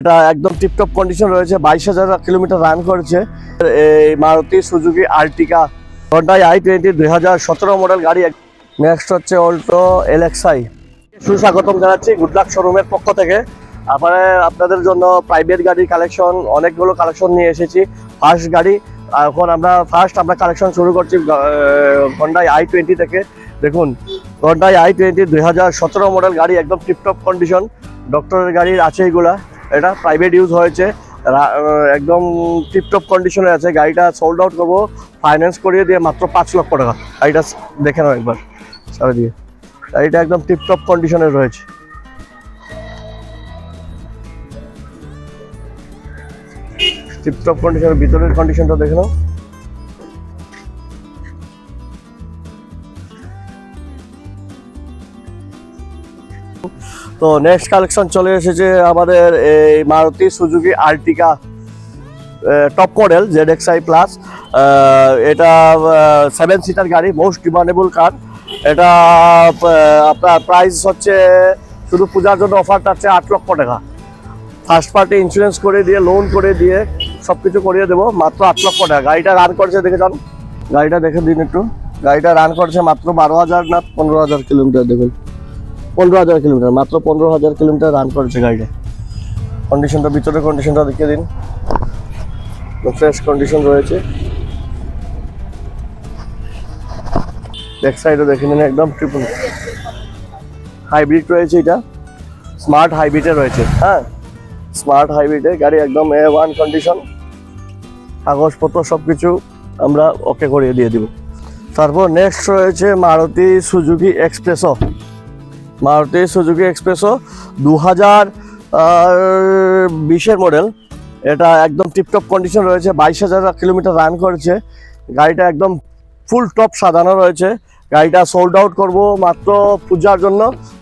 এটা একদম tiptop condition রয়েছে, 22,000 কিলোমিটার রান করেছে। এই Maruti Suzuki আর্টিকা Hyundai i20 2017 model গাড়ি। নেক্সট হচ্ছে অল্টো LXi। সুস্বাগতম জানাচ্ছি গুড লাক শোরুমের পক্ষ থেকে। আপনাদের জন্য প্রাইভেট গাড়ির কালেকশন, অনেকগুলো কালেকশন নিয়ে এসেছি। ফার্স্ট গাড়ি এখন আমরা কালেকশন শুরু করছি হন্ডাই i20 থেকে। দেখুন হন্ডাই i20 2017 মডেল গাড়ি, একদম টিপটপ কন্ডিশন, ডক্টরের গাড়ির আছে এগুলা। এটা প্রাইভেট ইউজ হয়েছে, একদম টিপটপ কন্ডিশনে আছে। গাড়িটা সোল্ড আউট করবো ফাইন্যান্স করিয়ে দিয়ে মাত্র 5 লক্ষ টাকা। গাড়িটা দেখে নাও একবার সারা দিয়ে। গাড়িটা একদম টিপটপ কন্ডিশনে রয়েছে। টিপটপ কন্ডিশনের ভিতরের কন্ডিশনটা দেখে নাও। তো নেক্সট কালেকশন চলে এসেছে আমাদের এই Maruti Suzuki আর্টিকা top model ZXi plus. এটা 7 সিটার গাড়ি, মোস্ট ডিমান্ডেবল কার। এটা আপনার প্রাইস হচ্ছে শুধু পূজার জন্য অফার থাকছে 8 লক্ষ টাকা। ফার্স্ট পার্টি ইন্স্যুরেন্স করে দিয়ে, লোন করে দিয়ে সব কিছু করিয়ে দেবো মাত্র 8 লক্ষ টাকা। গাড়িটা রান করছে দেখে যান, গাড়িটা দেখে দিন একটু। গাড়িটা রান করছে মাত্র 12,000 না 15,000 কিলোমিটার। দেখুন 15,000 কিলোমিটার, মাত্র 15,000 কিলোমিটার রান করেছে গাড়িটা। কন্ডিশনটা, ভিতরের কন্ডিশনটা দেখিয়ে দিন, ফ্রেশ কন্ডিশন রয়েছে। ব্যাক সাইডও দেখে নিন, একদম ট্রিপল হাইব্রিড রয়েছে। এটা স্মার্ট হাইব্রিডে রয়েছে। হ্যাঁ, স্মার্ট হাইব্রিডে গাড়ি, একদম A1 কন্ডিশন, কাগজপত্র সব কিছু আমরা ওকে করিয়ে দিয়ে দিব। তারপর নেক্সট রয়েছে Maruti Suzuki espresso. Maruti Suzuki espresso 2020 model. এটা একদম টিপটপ কন্ডিশন রয়েছে, 22,000 কিলোমিটার রান করেছে। গাড়িটা একদম ফুল টপ সাজানো রয়েছে। গাড়িটা সোল্ড আউট করবো মাত্র পূজার জন্য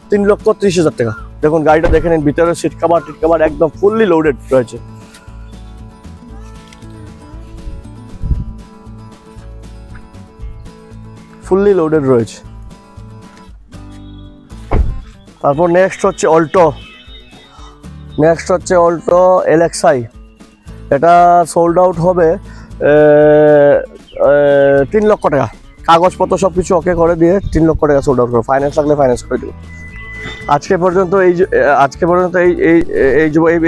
3,30,000 টাকা। দেখুন গাড়িটা দেখে নিন, ভিতরে সিট কাভার একদম ফুললি লোডেড রয়েছে। ফুললি লোডেড রয়েছে। তারপর নেক্সট হচ্ছে অল্টো LXi। এটা সোল্ড আউট হবে 3 লক্ষ টাকা। কাগজপত্র সব কিছু ওকে করে দিয়ে 3 লক্ষ টাকা সোল্ড আউট করবে। ফাইন্যান্স লাগলে ফাইন্যান্স করে দেবো। আজকে পর্যন্ত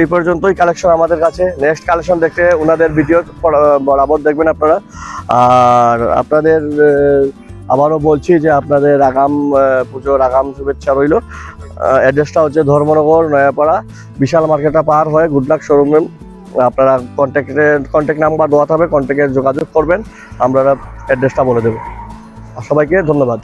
এই পর্যন্তই কালেকশন আমাদের কাছে। নেক্সট কালেকশন দেখতে ওনাদের ভিডিও বরাবর দেখবেন আপনারা। আর আপনাদের আবারও বলছি যে আপনাদের আগাম পুজোর আগাম শুভেচ্ছা রইল। অ্যাড্রেসটা হচ্ছে ধর্মনগর নয়াপাড়া, বিশাল মার্কেটটা পার হয়ে গুড লাক শোরুমে। আপনারা কন্ট্যাক্ট নাম্বার দেওয়া থাকবে, কন্ট্যাক্টে যোগাযোগ করবেন, আমরা অ্যাড্রেসটা বলে দেবো। সবাইকে ধন্যবাদ।